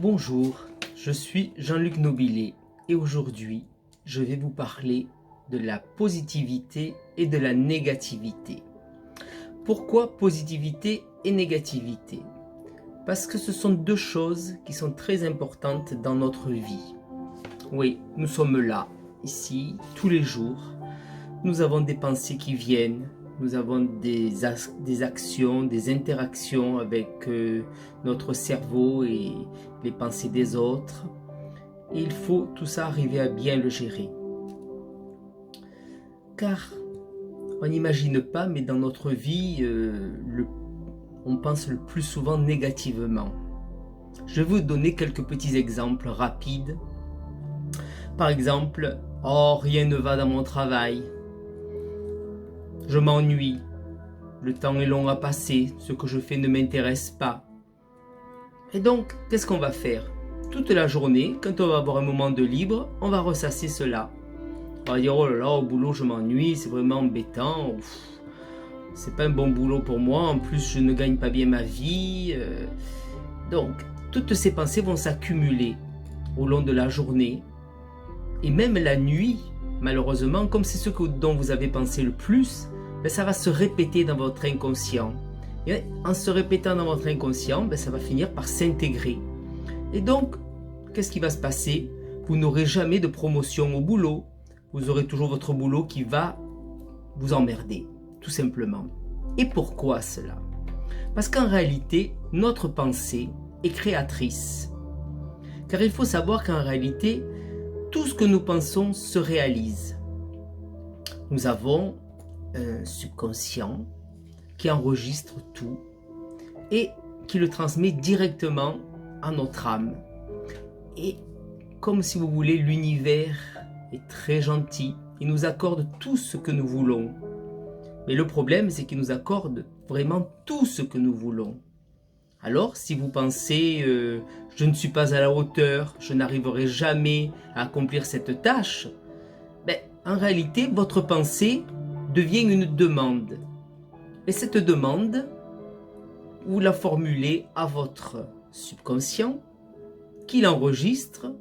Bonjour, je suis Jean-Luc Nobilet et aujourd'hui, je vais vous parler de la positivité et de la négativité. Pourquoi positivité et négativité? Parce que ce sont deux choses qui sont très importantes dans notre vie. Oui, nous sommes là, ici, tous les jours. Nous avons des pensées qui viennent, nous avons des actions, des interactions avec notre cerveau et les pensées des autres. Et il faut tout ça arriver à bien le gérer. Car on n'imagine pas, mais dans notre vie, on pense le plus souvent négativement. Je vais vous donner quelques petits exemples rapides. Par exemple, « Oh, rien ne va dans mon travail. Je m'ennuie. Le temps est long à passer. Ce que je fais ne m'intéresse pas. » Et donc, qu'est-ce qu'on va faire? Toute la journée, quand on va avoir un moment de libre, on va ressasser cela. On va dire, oh là là, au boulot je m'ennuie, c'est vraiment embêtant. C'est pas un bon boulot pour moi, en plus je ne gagne pas bien ma vie. Donc, toutes ces pensées vont s'accumuler au long de la journée. Et même la nuit, malheureusement, comme c'est ce dont vous avez pensé le plus, ça va se répéter dans votre inconscient. Et en se répétant dans votre inconscient, ça va finir par s'intégrer. Et donc, qu'est-ce qui va se passer? Vous n'aurez jamais de promotion au boulot. Vous aurez toujours votre boulot qui va vous emmerder, tout simplement. Et pourquoi cela? Parce qu'en réalité, notre pensée est créatrice. Car il faut savoir qu'en réalité, tout ce que nous pensons se réalise. Nous avons un subconscient qui enregistre tout et qui le transmet directement à notre âme. Et comme si vous voulez, l'univers est très gentil. Il nous accorde tout ce que nous voulons. Mais le problème, c'est qu'il nous accorde vraiment tout ce que nous voulons. Alors, si vous pensez je ne suis pas à la hauteur, je n'arriverai jamais à accomplir cette tâche, en réalité, votre pensée devient une demande. Et cette demande, vous la formulez à votre subconscient, qui l'enregistre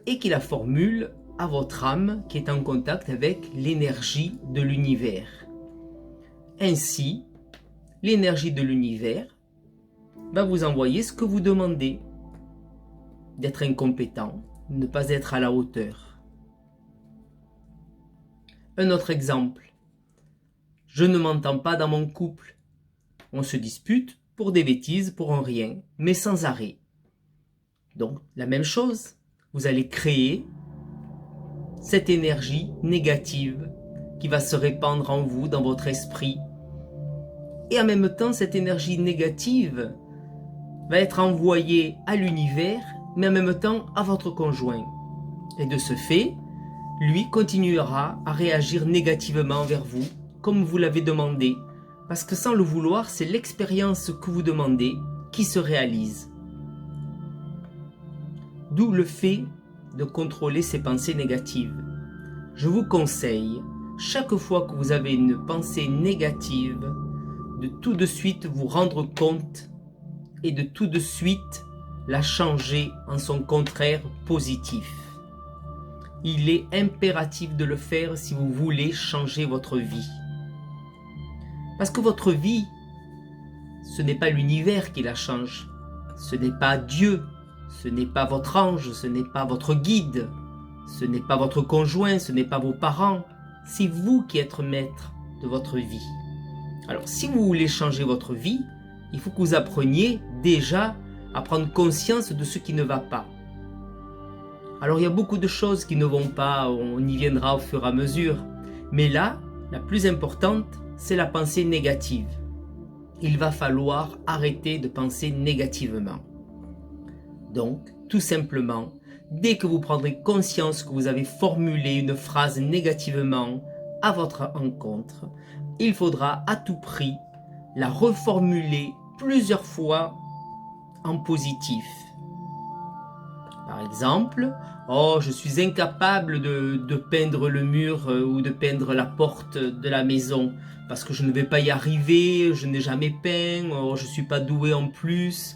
et qui la formule à votre âme qui est en contact avec l'énergie de l'univers. Ainsi, l'énergie de l'univers va vous envoyer ce que vous demandez, d'être incompétent, ne pas être à la hauteur. Un autre exemple, je ne m'entends pas dans mon couple. On se dispute pour des bêtises, pour un rien, mais sans arrêt. Donc, la même chose, vous allez créer cette énergie négative qui va se répandre en vous, dans votre esprit. Et en même temps, cette énergie négative va être envoyée à l'univers, mais en même temps à votre conjoint. Et de ce fait, lui continuera à réagir négativement envers vous, comme vous l'avez demandé. Parce que sans le vouloir, c'est l'expérience que vous demandez qui se réalise. D'où le fait de contrôler ces pensées négatives. Je vous conseille, chaque fois que vous avez une pensée négative, de tout de suite vous rendre compte et de tout de suite la changer en son contraire positif. Il est impératif de le faire si vous voulez changer votre vie. Parce que votre vie, ce n'est pas l'univers qui la change, ce n'est pas Dieu, ce n'est pas votre ange, ce n'est pas votre guide, ce n'est pas votre conjoint, ce n'est pas vos parents, c'est vous qui êtes maître de votre vie. Alors, si vous voulez changer votre vie, il faut que vous appreniez déjà à prendre conscience de ce qui ne va pas. Alors, il y a beaucoup de choses qui ne vont pas, on y viendra au fur et à mesure, mais là, la plus importante, c'est la pensée négative. Il va falloir arrêter de penser négativement. Donc, tout simplement, dès que vous prendrez conscience que vous avez formulé une phrase négativement à votre encontre, il faudra à tout prix la reformuler plusieurs fois en positif. Par exemple, « Oh, je suis incapable de peindre le mur ou de peindre la porte de la maison parce que je ne vais pas y arriver, je n'ai jamais peint, oh, je ne suis pas doué en plus,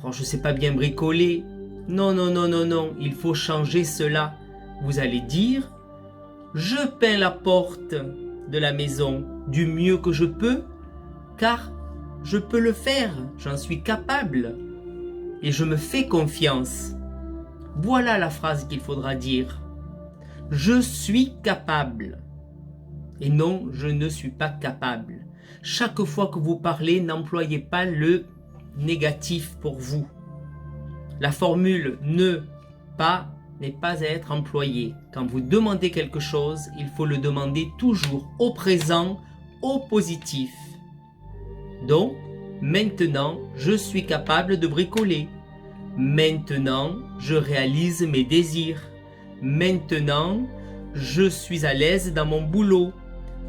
oh, je ne sais pas bien bricoler. » Non, non, non, non, non, il faut changer cela. Vous allez dire, je peins la porte de la maison du mieux que je peux, car je peux le faire, j'en suis capable et je me fais confiance. Voilà la phrase qu'il faudra dire. Je suis capable. Et non, je ne suis pas capable. Chaque fois que vous parlez, n'employez pas le négatif pour vous. La formule ne pas n'est pas à être employée. Quand vous demandez quelque chose, il faut le demander toujours au présent, au positif. Donc, maintenant, je suis capable de bricoler. Maintenant, je réalise mes désirs. Maintenant, je suis à l'aise dans mon boulot.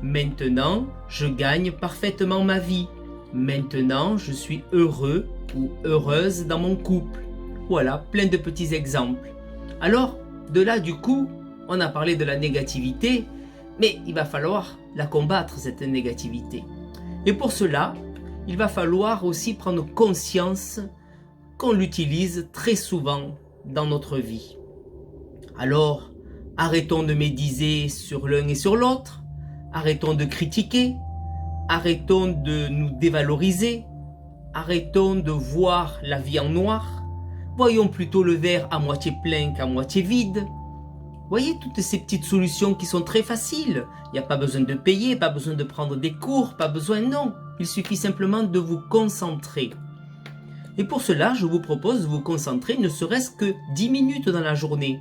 Maintenant, je gagne parfaitement ma vie. Maintenant, je suis heureux ou heureuse dans mon couple. Voilà, plein de petits exemples. Alors, de là, du coup, on a parlé de la négativité, mais il va falloir la combattre, cette négativité. Et pour cela, il va falloir aussi prendre conscience qu'on l'utilise très souvent dans notre vie. Alors, arrêtons de médiser sur l'un et sur l'autre, arrêtons de critiquer, arrêtons de nous dévaloriser, arrêtons de voir la vie en noir, voyons plutôt le verre à moitié plein qu'à moitié vide. Voyez toutes ces petites solutions qui sont très faciles. Il n'y a pas besoin de payer, pas besoin de prendre des cours, pas besoin, non. Il suffit simplement de vous concentrer. Et pour cela, je vous propose de vous concentrer ne serait-ce que 10 minutes dans la journée.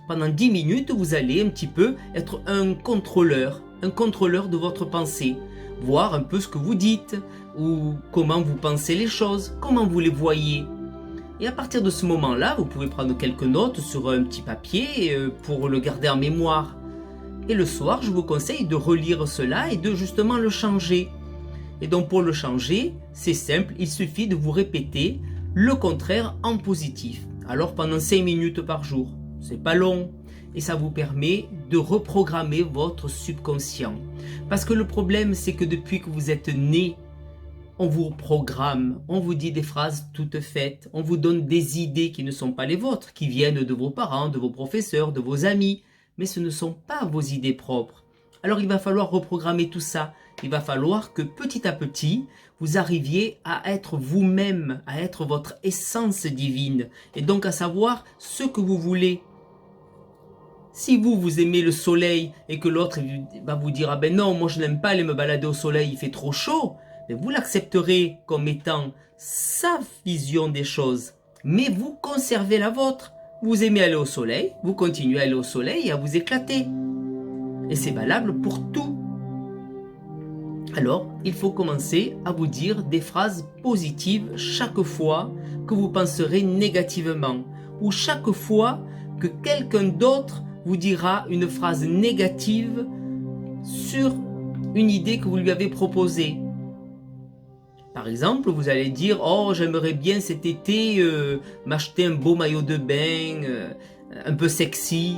Pendant 10 minutes, vous allez un petit peu être un contrôleur de votre pensée. Voir un peu ce que vous dites, ou comment vous pensez les choses, comment vous les voyez. Et à partir de ce moment-là, vous pouvez prendre quelques notes sur un petit papier pour le garder en mémoire. Et le soir, je vous conseille de relire cela et de justement le changer. Et donc pour le changer, c'est simple, il suffit de vous répéter le contraire en positif. Alors pendant 5 minutes par jour, c'est pas long. Et ça vous permet de reprogrammer votre subconscient. Parce que le problème, c'est que depuis que vous êtes né, on vous programme, on vous dit des phrases toutes faites, on vous donne des idées qui ne sont pas les vôtres, qui viennent de vos parents, de vos professeurs, de vos amis, mais ce ne sont pas vos idées propres. Alors il va falloir reprogrammer tout ça, il va falloir que petit à petit, vous arriviez à être vous-même, à être votre essence divine, et donc à savoir ce que vous voulez. Si vous aimez le soleil et que l'autre va vous dire « Ah ben non, moi je n'aime pas aller me balader au soleil, il fait trop chaud », vous l'accepterez comme étant sa vision des choses. Mais vous conservez la vôtre. Vous aimez aller au soleil, vous continuez à aller au soleil et à vous éclater. Et c'est valable pour tout. Alors, il faut commencer à vous dire des phrases positives chaque fois que vous penserez négativement. Ou chaque fois que quelqu'un d'autre vous dira une phrase négative sur une idée que vous lui avez proposée. Par exemple, vous allez dire « Oh, j'aimerais bien cet été m'acheter un beau maillot de bain, un peu sexy. »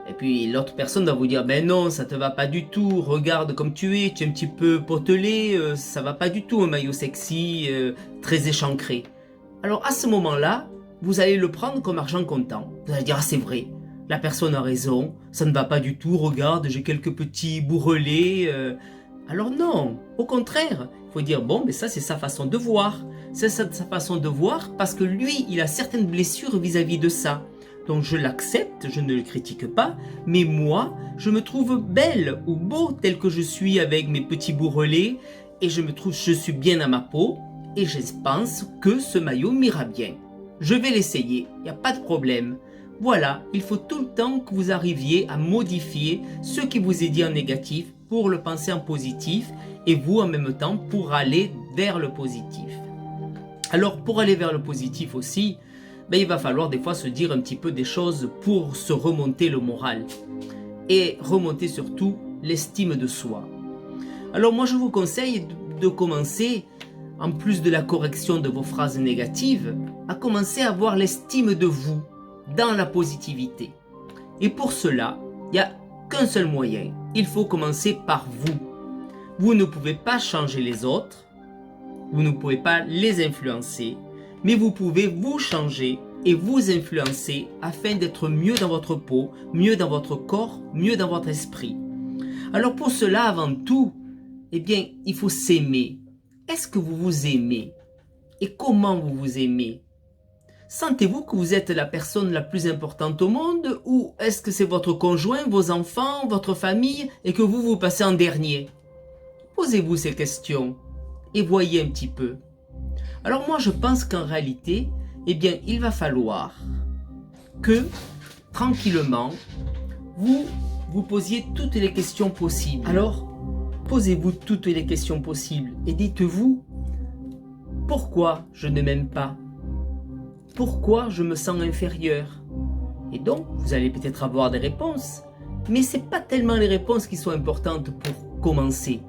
Et puis l'autre personne va vous dire « Ben non, ça te va pas du tout. Regarde comme tu es un petit peu potelé. Ça va pas du tout un maillot sexy, très échancré. » Alors à ce moment-là, vous allez le prendre comme argent comptant. Vous allez dire « Ah, c'est vrai. La personne a raison. Ça ne va pas du tout. Regarde, j'ai quelques petits bourrelets. » Alors non, au contraire, il faut dire, bon, mais ça c'est sa façon de voir. C'est sa façon de voir parce que lui, il a certaines blessures vis-à-vis de ça. Donc je l'accepte, je ne le critique pas, mais moi, je me trouve belle ou beau tel que je suis avec mes petits bourrelets et je suis bien à ma peau et je pense que ce maillot m'ira bien. Je vais l'essayer, il n'y a pas de problème. Voilà, il faut tout le temps que vous arriviez à modifier ce qui vous est dit en négatif pour le penser en positif et vous en même temps pour aller vers le positif. Alors pour aller vers le positif aussi, il va falloir des fois se dire un petit peu des choses pour se remonter le moral et remonter surtout l'estime de soi. Alors moi je vous conseille de commencer, en plus de la correction de vos phrases négatives, à commencer à avoir l'estime de vous dans la positivité. Et pour cela, il n'y a qu'un seul moyen. Il faut commencer par vous. Vous ne pouvez pas changer les autres, vous ne pouvez pas les influencer, mais vous pouvez vous changer et vous influencer afin d'être mieux dans votre peau, mieux dans votre corps, mieux dans votre esprit. Alors pour cela, avant tout, eh bien, il faut s'aimer. Est-ce que vous vous aimez? Et comment vous vous aimez? Sentez-vous que vous êtes la personne la plus importante au monde ou est-ce que c'est votre conjoint, vos enfants, votre famille et que vous passez en dernier? Posez-vous ces questions et voyez un petit peu. Alors moi je pense qu'en réalité, eh bien il va falloir que tranquillement vous vous posiez toutes les questions possibles. Alors posez-vous toutes les questions possibles et dites-vous pourquoi je ne m'aime pas? Pourquoi je me sens inférieur? Et donc, vous allez peut-être avoir des réponses, mais ce n'est pas tellement les réponses qui sont importantes pour commencer.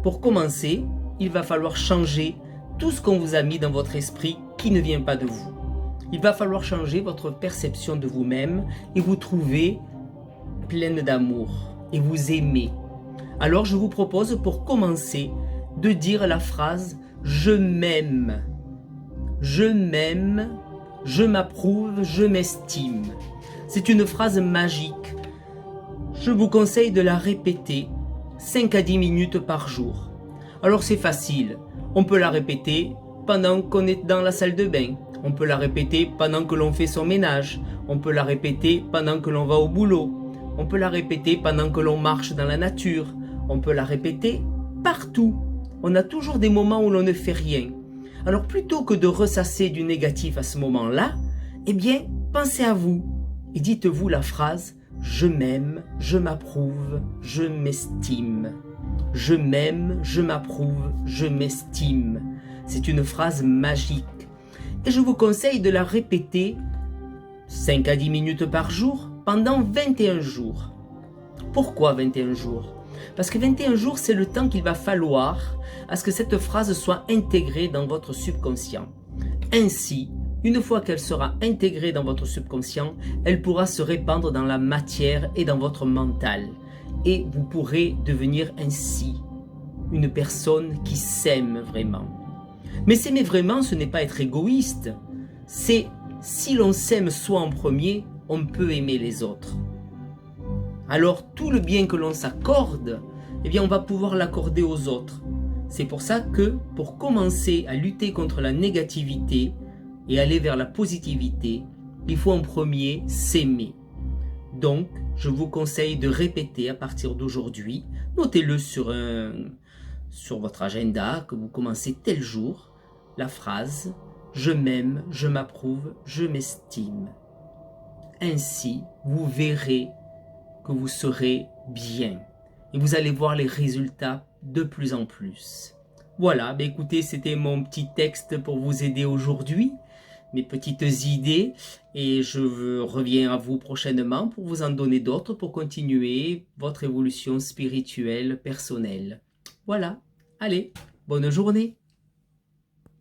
Pour commencer, il va falloir changer tout ce qu'on vous a mis dans votre esprit qui ne vient pas de vous. Il va falloir changer votre perception de vous-même et vous trouver pleine d'amour et vous aimer. Alors, je vous propose pour commencer de dire la phrase « Je m'aime ». Je m'aime. Je m'approuve, je m'estime. C'est une phrase magique. Je vous conseille de la répéter 5 à 10 minutes par jour. Alors c'est facile. On peut la répéter pendant qu'on est dans la salle de bain. On peut la répéter pendant que l'on fait son ménage. On peut la répéter pendant que l'on va au boulot. On peut la répéter pendant que l'on marche dans la nature. On peut la répéter partout. On a toujours des moments où l'on ne fait rien. Alors plutôt que de ressasser du négatif à ce moment-là, eh bien, pensez à vous et dites-vous la phrase « Je m'aime, je m'approuve, je m'estime ». Je m'aime, je m'approuve, je m'estime. C'est une phrase magique. Et je vous conseille de la répéter 5 à 10 minutes par jour pendant 21 jours. Pourquoi 21 jours? Parce que 21 jours, c'est le temps qu'il va falloir à ce que cette phrase soit intégrée dans votre subconscient. Ainsi, une fois qu'elle sera intégrée dans votre subconscient, elle pourra se répandre dans la matière et dans votre mental. Et vous pourrez devenir ainsi une personne qui s'aime vraiment. Mais s'aimer vraiment, ce n'est pas être égoïste. C'est si l'on s'aime soi en premier, on peut aimer les autres. Alors tout le bien que l'on s'accorde, eh bien on va pouvoir l'accorder aux autres. C'est pour ça que pour commencer à lutter contre la négativité et aller vers la positivité, il faut en premier s'aimer. Donc je vous conseille de répéter à partir d'aujourd'hui, notez-le sur votre agenda, que vous commencez tel jour, la phrase « Je m'aime, je m'approuve, je m'estime ». Ainsi, vous verrez que vous serez bien et vous allez voir les résultats de plus en plus. Voilà, écoutez, c'était mon petit texte pour vous aider aujourd'hui, mes petites idées, et je reviens à vous prochainement pour vous en donner d'autres pour continuer votre évolution spirituelle personnelle. Voilà, allez, bonne journée.